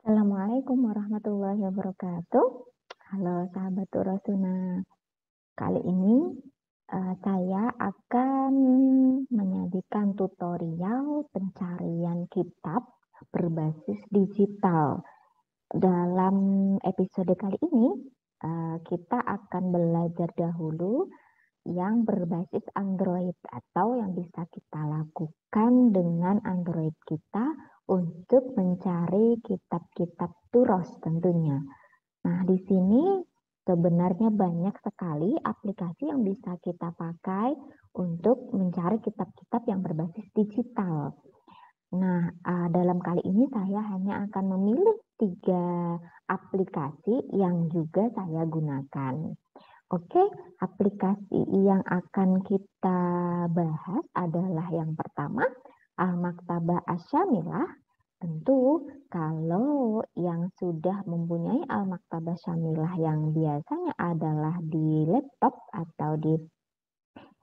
Assalamualaikum warahmatullahi wabarakatuh. Halo sahabat Turasuna. Kali ini saya akan menyajikan tutorial pencarian kitab berbasis digital. Dalam episode kali ini kita akan belajar dahulu yang berbasis Android atau yang bisa kita lakukan dengan Android kita untuk mencari kitab-kitab Turos tentunya. Nah, di sini sebenarnya banyak sekali aplikasi yang bisa kita pakai untuk mencari kitab-kitab yang berbasis digital. Nah, dalam kali ini saya hanya akan memilih 3 aplikasi yang juga saya gunakan. Oke, aplikasi yang akan kita bahas adalah yang pertama, Al-Maktabah Asy-Syamilah. Tentu kalau yang sudah mempunyai Al-Maktabah Syamilah yang biasanya adalah di laptop atau di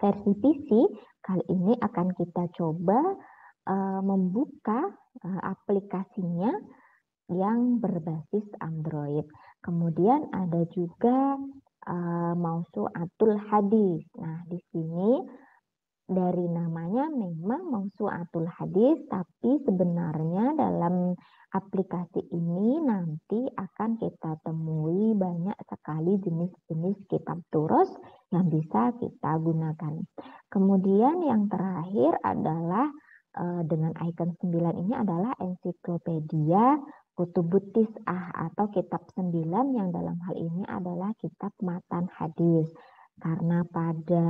versi PC, kali ini akan kita coba membuka aplikasinya yang berbasis Android. Kemudian ada juga Mausu'atul Hadis. Nah, di sini dari namanya memang Mausu'atul Hadis, tapi sebenarnya dalam aplikasi ini nanti akan kita temui banyak sekali jenis-jenis kitab turos yang bisa kita gunakan. Kemudian yang terakhir adalah dengan icon 9 ini adalah ensiklopedia Kutubut Tis'ah atau kitab 9 yang dalam hal ini adalah kitab matan hadis. Karena pada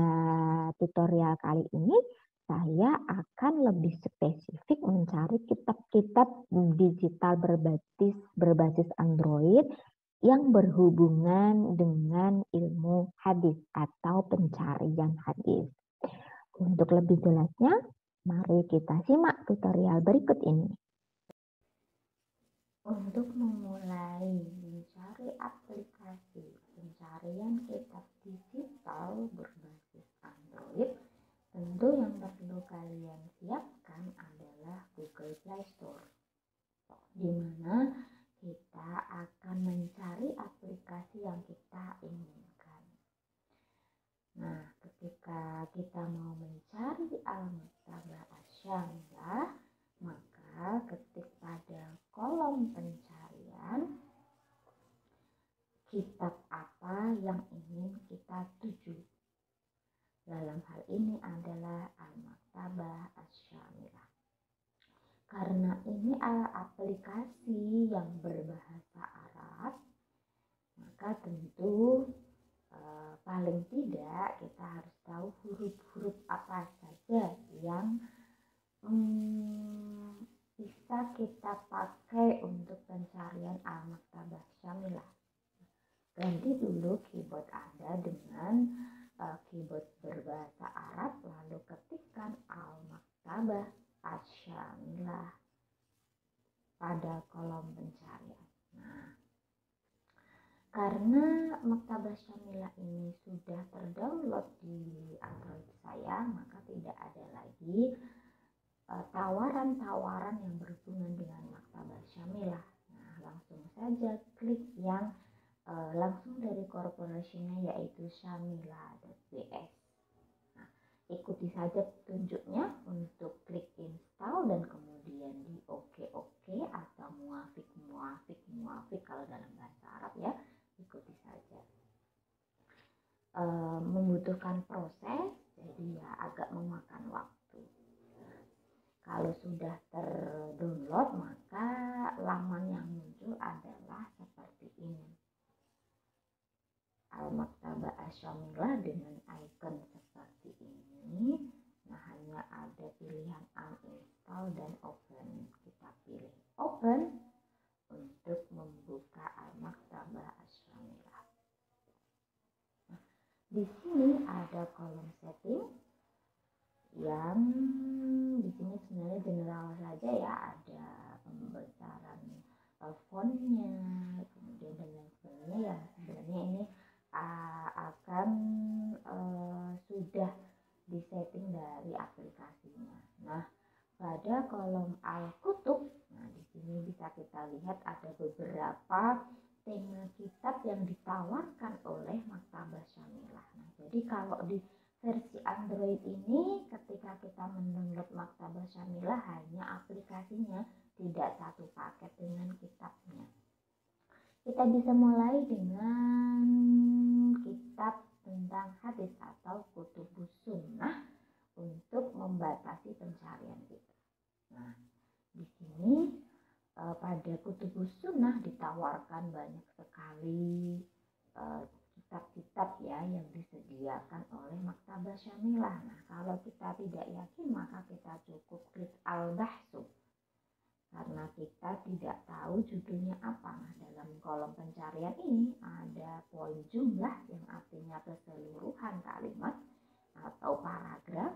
tutorial kali ini saya akan lebih spesifik mencari kitab-kitab digital berbasis Android yang berhubungan dengan ilmu hadis atau pencarian hadis. Untuk lebih jelasnya, mari kita simak tutorial berikut ini. Untuk memulai mencari aplikasi pencarian kitab digital berbasis Android, tentu yang perlu kalian siapkan adalah Google Play Store, di mana kita akan mencari aplikasi yang kita inginkan. Nah, ketika kita mau mencari Al-Maktabah Asy-Syamilah, maka ketik pada kolom pencarian kitab apa yang ingin kita tuju. Dalam hal ini adalah Al-Maktabah Asy-Syamilah. Karena ini aplikasi yang berbahasa Arab, maka tentu paling tidak kita harus tahu huruf-huruf apa saja yang bisa kita pakai untuk pencarian Al-Maktabah Syamilah. Ganti dulu keyboard Anda dengan keyboard berbahasa Arab, lalu ketikkan Al-Maktabah Asy-Syamilah pada kolom pencarian. Nah, karena Maktabah Syamilah ini sudah terdownload di Android saya, maka tidak ada lagi tawaran-tawaran yang berhubungan dengan Maktabah Syamilah. Nah, langsung saja klik yang langsung dari korporasinya, yaitu syamilah.bs. Nah, ikuti saja petunjuknya untuk klik install dan kemudian di oke atau muafik kalau dalam bahasa Arab ya, ikuti saja. Membutuhkan proses, jadi ya agak memakan waktu. Kalau sudah terdownload, maka laman yang muncul adalah seperti ini. Al-Maktabah Asy-Syamilah dengan icon seperti ini. Nah, hanya ada pilihan uninstall dan open. Kita pilih open untuk membuka Al-Maktabah Asy-Syamilah. Nah, di sini ada kolom setting yang di sini sebenarnya general saja ya, ada pembesaran fontnya, kemudian dan lain sebagainya yang sebenarnya ini akan sudah disetting setting dari aplikasinya. Nah, pada kolom Al-Kutub, nah di sini bisa kita lihat ada beberapa tema kitab yang ditawarkan oleh Maktabah Syamilah. Nah, jadi kalau di versi Android ini ketika kita mendownload Maktabah Syamilah hanya aplikasinya, tidak satu paket dengan kitabnya. Kita bisa mulai dengan kitab tentang hadis atau Kutubus Sunnah untuk membatasi pencarian kita. Nah, di sini pada Kutubus Sunnah ditawarkan banyak sekali kitab-kitab ya yang disediakan oleh Maktabah Syamilah. Nah, kalau kita tidak yakin maka kita cukup klik Al-Bahsu karena kita tidak tahu judulnya apa. Nah, dalam kolom pencarian ini ada poin jumlah yang artinya keseluruhan kalimat atau paragraf.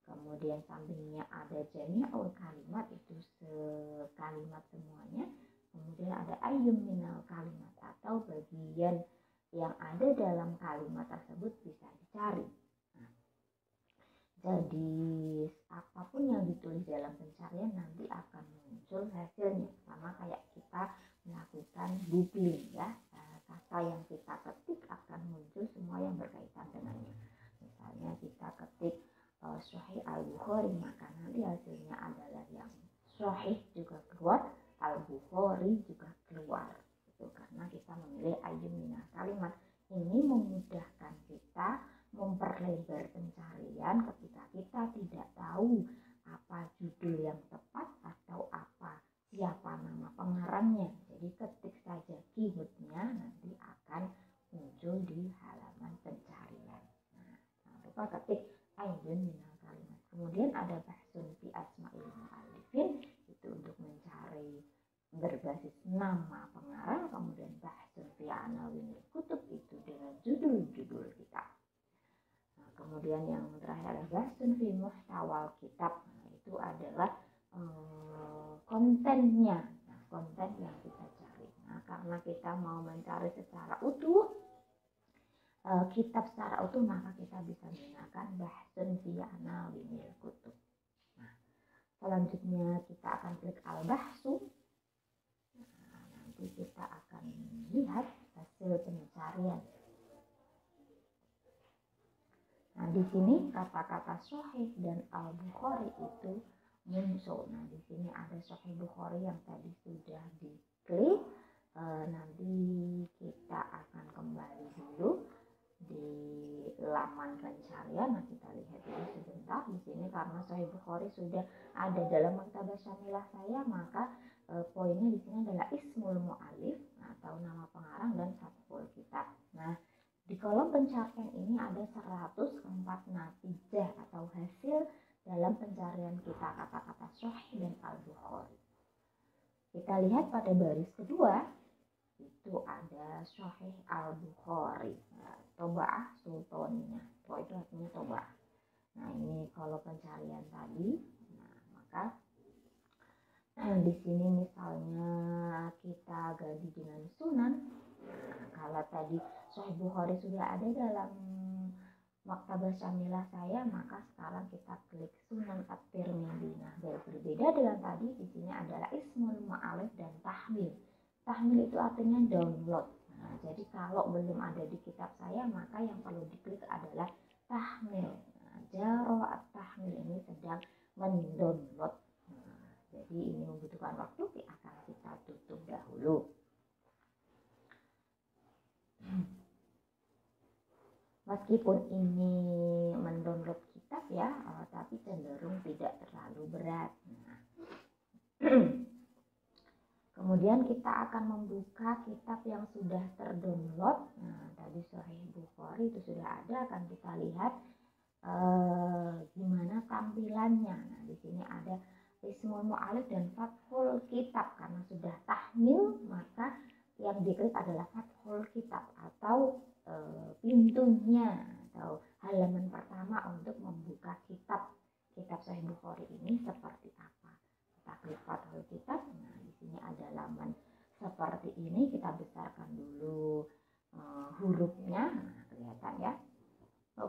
Kemudian sampingnya ada jami'ul kalimat, itu sekalimat semuanya. Kemudian ada ayyum minal kalimat atau bagian yang ada dalam kalimat tersebut bisa dicari. Nah, jadi apapun yang ditulis dalam pencarian nanti akan muncul hasilnya, sama kayak kita melakukan googling ya. Kata yang kita ketik akan muncul semua yang berkaitan dengannya. Misalnya kita ketik Sahih Al-Bukhari, maka nanti hasilnya adalah yang Sahih juga keluar, Al-Bukhari juga keluar. Itu karena kita memilih ayyum minal kalimat. Ini memudahkan kita memperlebar pencarian ketika kita tidak tahu apa judul yang tepat atau apa siapa nama pengarangnya. Jadi ketik saja keywordnya nanti akan muncul di halaman pencarian. Nah, jangan lupa ketik ayyun minal kalimat. Kemudian ada bahsun fi asma'il mu'allifin, itu untuk mencari berbasis nama pengarang. Kemudian bahsun fi anawinil kutub, itu dengan judul-judul kitab. Nah, kemudian yang terakhir ada bahsun fi muhtawal kitab. Nah, itu adalah kontennya. Nah, konten yang kita cari. Nah, karena kita mau mencari secara utuh kitab secara utuh, maka kita bisa menggunakan bahsun fi anawinil kutub. Nah, selanjutnya kita akan klik Al-Bahsu. Nah, nanti kita akan lihat hasil pencarian. Nah, di sini kata-kata Sahih dan Al-Bukhari itu muncul. Nah, di sini ada Sahih Bukhari yang tadi sudah diklik. Nanti kita akan kembali dulu di laman pencarian. Nah, kita lihat dulu sebentar di sini karena Sahih Bukhari sudah ada dalam Maktabah Syamilah saya, maka poinnya di sini adalah ismul mu'allif atau nama pengarang dan fathul kitab. Nah, di kolom pencarian ini ada 104 natijah atau hasil dalam pencarian kita kata-kata Sahih dan Al-Bukhari. Kita lihat pada baris kedua itu ada Sahih Al-Bukhari. Nah, Toba'ah Sultaninya. Itu artinya Toba'ah. Nah, ini kalau pencarian tadi. Nah, maka di sini misalnya kita ganti dengan Sunan. Nah, kalau tadi Sahih Bukhari sudah ada dalam Maktabah Syamilah saya, maka sekarang kita klik Sunan At-Tirmidzi. Nah, berbeda dengan tadi, di sini adalah ismul mu'allif dan tahmil. Tahmil itu artinya download. Nah, jadi kalau belum ada di kitab saya, maka yang perlu diklik adalah tahmil. Nah, Jaro at-tahmil ini sedang mendownload. Nah, jadi ini membutuhkan waktu, akan kita tutup dahulu. Meskipun ini mendownload kitab ya, tapi cenderung tidak terlalu berat. Nah, kemudian kita akan membuka kitab yang sudah terdownload. Nah, tadi Sahih Bukhari itu sudah ada, akan kita lihat gimana tampilannya. Nah, di sini ada ismul mu'allif dan fathul kitab. Karena sudah tahmil, maka yang diklik adalah fathul kitab atau pintunya atau halaman pertama untuk membuka kitab Sahih Bukhari ini seperti apa. Kita klik fathul kitab. Nah, di sini ada halaman seperti ini. Kita besarkan dulu hurufnya. Nah, kelihatan ya.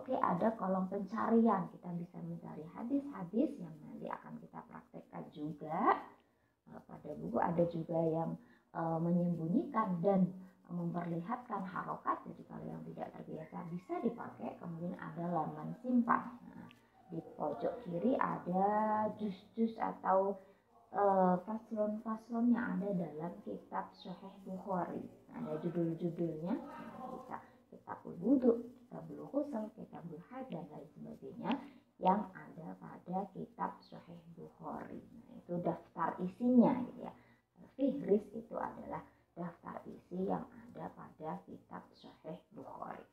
Oke, ada kolom pencarian. Kita bisa mencari hadis-hadis yang nanti akan kita praktekkan juga. Pada buku ada juga yang menyembunyikan dan memperlihatkan harokat. Jadi kalau yang tidak terbiasa bisa dipakai. Kemudian ada laman simpan. Nah, di pojok kiri ada juz-juz atau faslon-faslon yang ada dalam kitab Sahih Bukhari. Ada judul-judulnya, bisa kitabul wudu, kitabul ghusl, kitabul haid dan lain sebagainya yang ada pada kitab Sahih Bukhari. Nah, itu daftar isinya gitu ya. Fihris itu adalah daftar isi yang ada pada kitab Sahih Bukhari.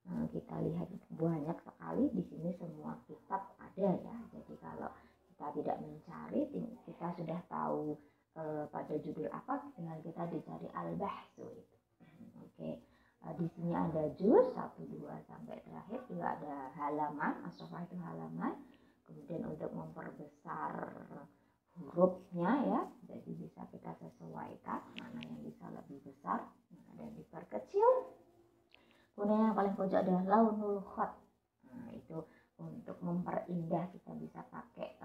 Nah, kita lihat banyak sekali di sini, semua kitab ada ya. Jadi kalau kita tidak mencari, kita sudah tahu pada judul apa, tinggal kita dicari al-bahsu itu. Oke. Di sini ada juz 1, 2 sampai terakhir, juga ada halaman, as-safhah itu halaman. Kemudian untuk memperbesar hurufnya ya, jadi bisa kita sesuaikan mana yang bisa lebih besar, dan diperkecil. Kemudian yang paling pojok adalah launul khat. Nah, itu untuk memperindah, kita bisa pakai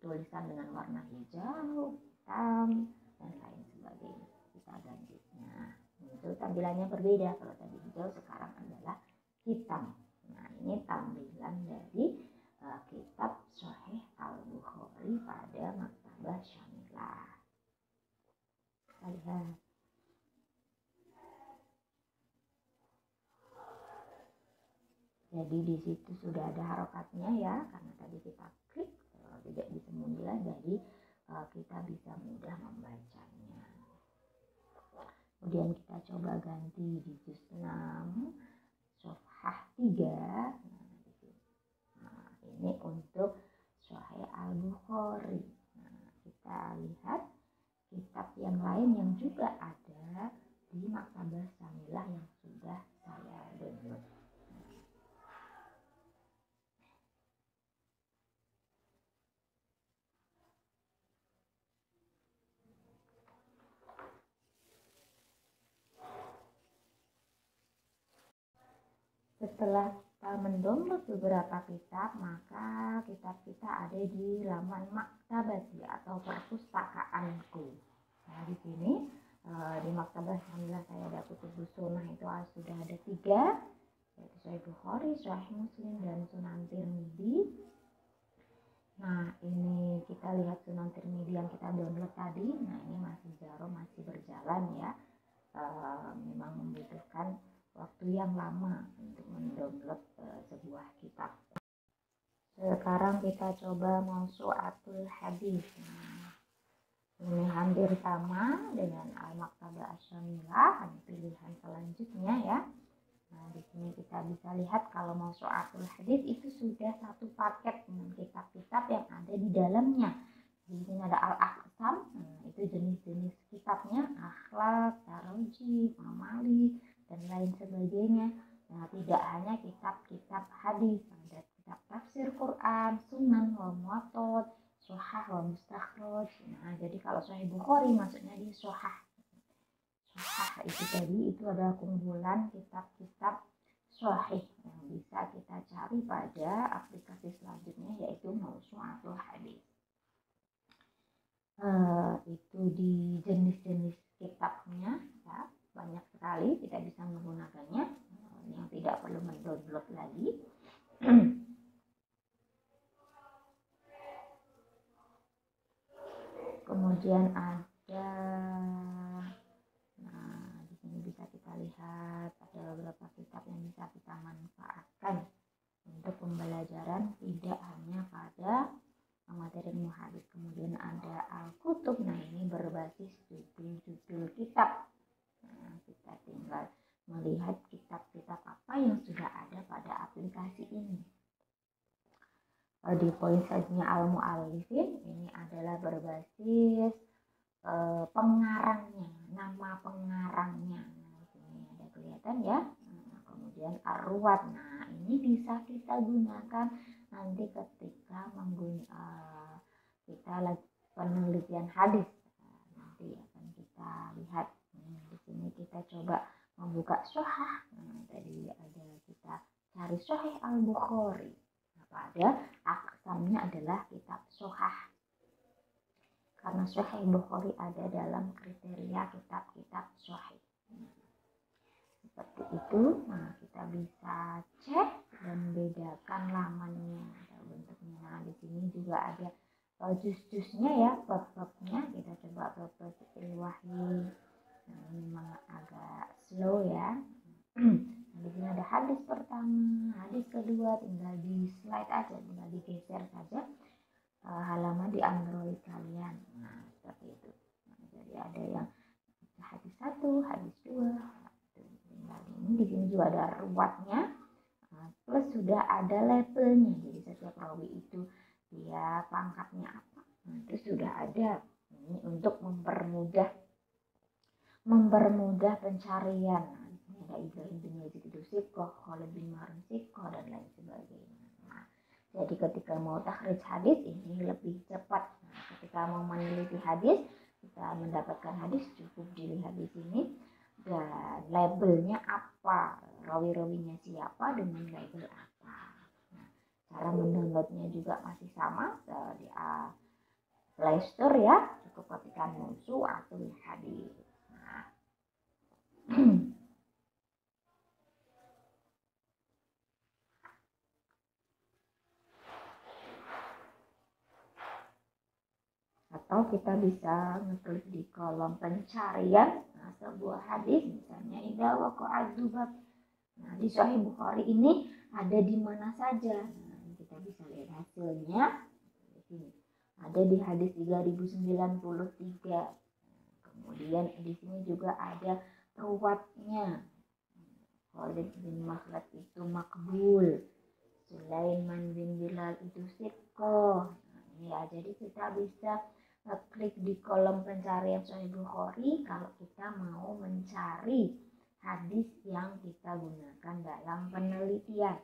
tulisan dengan warna hijau, hitam, dan lain sebagainya. Kita ganti. Nah, itu tampilannya berbeda. Kalau tadi hijau, sekarang adalah hitam. Nah, ini tampilan dari kitab Sahih Al-Bukhari pada Maktabah Syamilah. Kita lihat. Jadi di situ sudah ada harokatnya ya, karena tadi kita klik, tidak disembunyi, jadi kita bisa mudah membacanya. Kemudian kita coba ganti di juz 6, safhah 3. Nah, ini untuk Sahih Al-Bukhari. Nah, kita lihat kitab yang lain yang juga ada di Maktabah Syamilah yang sudah saya download. Setelah kita mendownload beberapa kitab, maka kitab kita ada di laman maktabati atau perpustakaanku. Nah, di sini di Maktabah Syamilah saya ada kutubus sunnah, itu sudah ada 3, yaitu Sahih Bukhari, Sahih Muslim, dan Sunan Tirmidzi. Nah, ini kita lihat Sunan Tirmidzi yang kita download tadi. Nah, ini masih jaro, masih berjalan ya. Memang membutuhkan waktu yang lama untuk mendownload sebuah kitab. Sekarang kita coba Mawsu'atul Hadis. Nah, ini hampir sama dengan Al-Maktabah Asy-Syamilah, pilihan selanjutnya ya. Nah, di sini kita bisa lihat kalau Mawsu'atul Hadis itu sudah satu paket dengan kitab-kitab yang ada di dalamnya. Di sini ada Al-Aqsam, itu jenis-jenis kitabnya, akhlak, tarojih, amali, dan lain sebagainya. Nah, tidak hanya kitab-kitab hadis, ada kitab tafsir Quran, sunan, wa muwattad, shahah, wa mustakhraj. Nah, jadi kalau Sahih Bukhari maksudnya di shahah. Shahah itu tadi, itu adalah kumpulan kitab-kitab sahih yang bisa kita cari pada aplikasi selanjutnya, yaitu Mawsu'atul Hadis. Itu di jenis-jenis kitabnya ya, banyak sekali, kita bisa menggunakannya, yang tidak perlu mendownload lagi. Kemudian ada, nah di sini bisa kita lihat ada beberapa kitab yang bisa kita manfaatkan untuk pembelajaran, tidak hanya pada materi muhadis. Kemudian ada Al-Kutub. Nah, ini berbasis judul-judul kitab. Nah, kita tinggal melihat kitab-kitab apa yang sudah ada pada aplikasi ini. Di poin selanjutnya Al-Mu'allifin, ini adalah berbasis pengarangnya, nama pengarangnya. Nah, ini ada kelihatan ya. Nah, kemudian Ar-Ruwat. Nah, ini bisa kita gunakan nanti ketika kita lagi penelitian hadis. Nanti akan kita lihat. Di sini kita coba membuka Sahih. Tadi ada kita cari Sahih Al-Bukhari. Pada aksamnya adalah kitab Sahih. Karena Sahih Bukhari ada dalam kriteria kitab-kitab Sahih. Seperti itu, kita bisa cek dan bedakan lamannya atau bentuknya. Nah, di sini juga ada juz-juznya ya, bab-babnya. Kita coba bab Wahyu. Nah, ini memang agak slow ya. Di sini ada hadis pertama, hadis kedua, tinggal di slide aja, tinggal digeser saja halaman di Android kalian. Nah, seperti itu. Nah, jadi ada yang hadis 1, hadis 2. Tinggal ini di sini juga ada ruwatnya. Plus sudah ada labelnya. Jadi setiap rawi itu dia pangkatnya apa. Nah, itu sudah ada. Ini untuk mempermudah pencarian. Nah, di sini ada Ibrahim bin Yazid itu Sikoh, Khalid bin Mahrun Sikoh, dan lain sebagainya. Nah, jadi ketika mau takhrij hadis ini lebih cepat. Nah, ketika mau meneliti hadis, kita mendapatkan hadis cukup dilihat di sini dan labelnya apa, rawi-rawinya siapa dengan label apa. Nah, cara mendownloadnya juga masih sama di Play Store ya, cukup ketikkan musuh atau hadis. Nah, atau kita bisa ngeklik di kolom pencarian sebuah hadis, misalnya idza waqa'a dzubab. Nah, di Sahih Bukhari ini ada di mana saja. Nah, kita bisa lihat hasilnya di sini. Ada di hadis 3093. Kemudian di sini juga ada ruwatnya. Khalid bin Makhlad itu makbul, Sulaiman bin Bilal itu sikoh. Ya, jadi kita bisa klik di kolom pencarian Sahih Bukhari kalau kita mau mencari hadis yang kita gunakan dalam penelitian.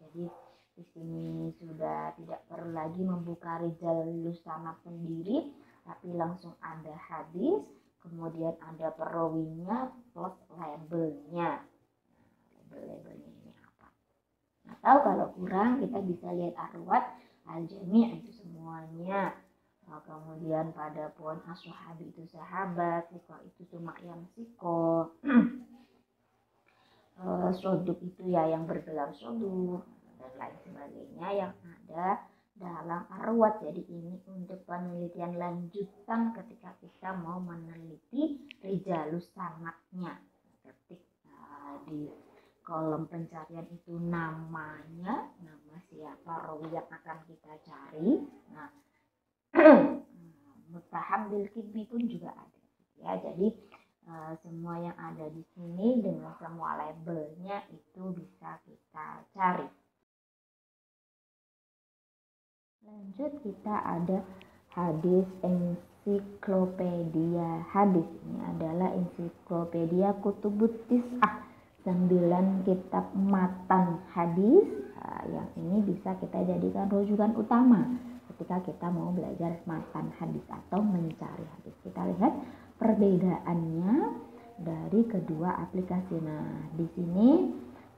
Jadi di sini sudah tidak perlu lagi membuka Rijalus Sanad sendiri, tapi langsung ada hadis, kemudian ada perawinya plus labelnya. Labelnya ini apa? Atau kalau kurang kita bisa lihat Arwat Al-Jami' itu semuanya. Kemudian pada poin as-sahabi itu sahabat, sikoh itu cuma yang sikoh. Soduk itu ya yang bergelar soduk dan lain sebagainya yang ada dalam Arwat. Jadi ini untuk penelitian lanjutan ketika kita mau meneliti Rijalus Sanadnya. Ketik di kolom pencarian itu namanya, nama siapa rawi yang akan kita cari. Nah, Muttaham bil kidbi pun juga ada ya. Jadi semua yang ada di sini dengan semua labelnya itu bisa kita cari. Lanjut, kita ada hadis ensiklopedia hadis. Ini adalah ensiklopedia Kutubut Tis'ah, 9 kitab matan hadis. Yang ini bisa kita jadikan rujukan utama ketika kita mau belajar matan hadis atau mencari hadis. Kita lihat perbedaannya dari kedua aplikasi. Nah, di sini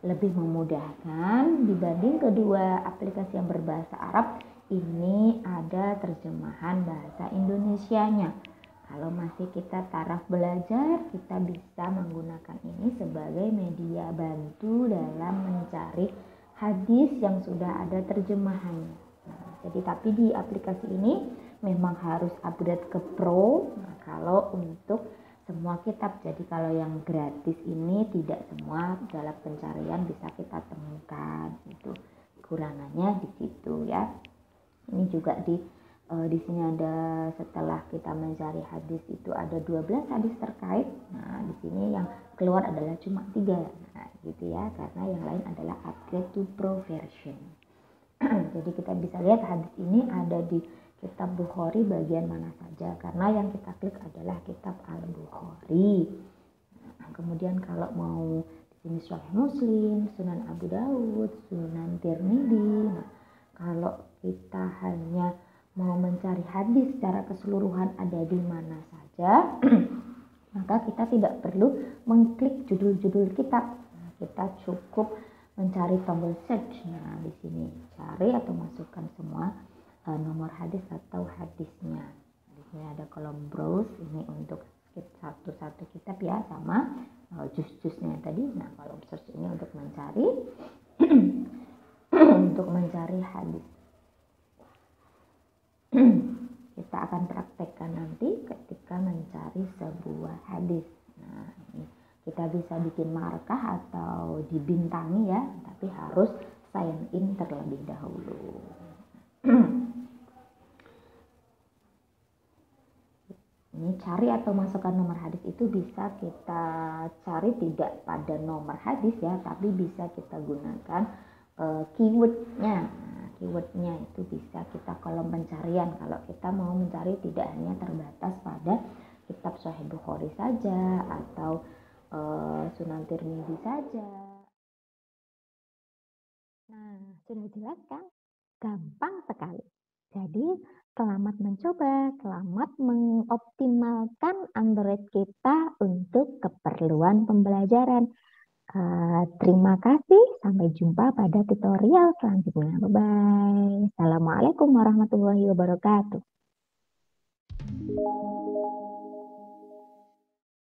lebih memudahkan dibanding kedua aplikasi yang berbahasa Arab. Ini ada terjemahan bahasa Indonesianya. Kalau masih kita taraf belajar, kita bisa menggunakan ini sebagai media bantu dalam mencari hadis yang sudah ada terjemahannya. Nah, jadi tapi di aplikasi ini memang harus upgrade ke Pro. Nah, kalau untuk semua kitab, jadi kalau yang gratis ini tidak semua dalam pencarian bisa kita temukan. Itu kurangannya di situ ya. Ini juga di sini ada, setelah kita mencari hadis itu ada 12 hadis terkait. Nah, di sini yang keluar adalah cuma 3. Nah, gitu ya, karena yang lain adalah upgrade to Pro version. Jadi kita bisa lihat hadis ini ada di kitab Bukhari bagian mana saja, karena yang kita klik adalah kitab Al-Bukhari. Nah, kemudian kalau mau di sini Sahih Muslim, Sunan Abu Dawud, Sunan Tirmidzi. Nah, kalau kita hanya mau mencari hadis secara keseluruhan ada di mana saja, maka kita tidak perlu mengklik judul-judul kitab. Nah, kita cukup mencari tombol search. Nah, di sini cari atau masukkan semua nomor hadis atau hadisnya. Di sini ada kolom browse, ini untuk skip satu-satu kitab ya, sama juz-juznya tadi. Nah, kolom search ini untuk mencari untuk mencari hadis. Kita akan praktekkan nanti ketika mencari sebuah hadis. Nah, ini kita bisa bikin markah atau dibintangi ya, tapi harus sign in terlebih dahulu. Ini cari atau masukkan nomor hadis itu bisa kita cari tidak pada nomor hadis ya, tapi bisa kita gunakan keywordnya. Keywordnya itu bisa kita kolom pencarian kalau kita mau mencari tidak hanya terbatas pada kitab Sahih Bukhari saja atau Sunan Tirmidzi saja. Nah, sudah jelas kan? Gampang sekali. Jadi, selamat mencoba, selamat mengoptimalkan Android kita untuk keperluan pembelajaran. Terima kasih, sampai jumpa pada tutorial selanjutnya. Bye-bye. Assalamualaikum warahmatullahi wabarakatuh.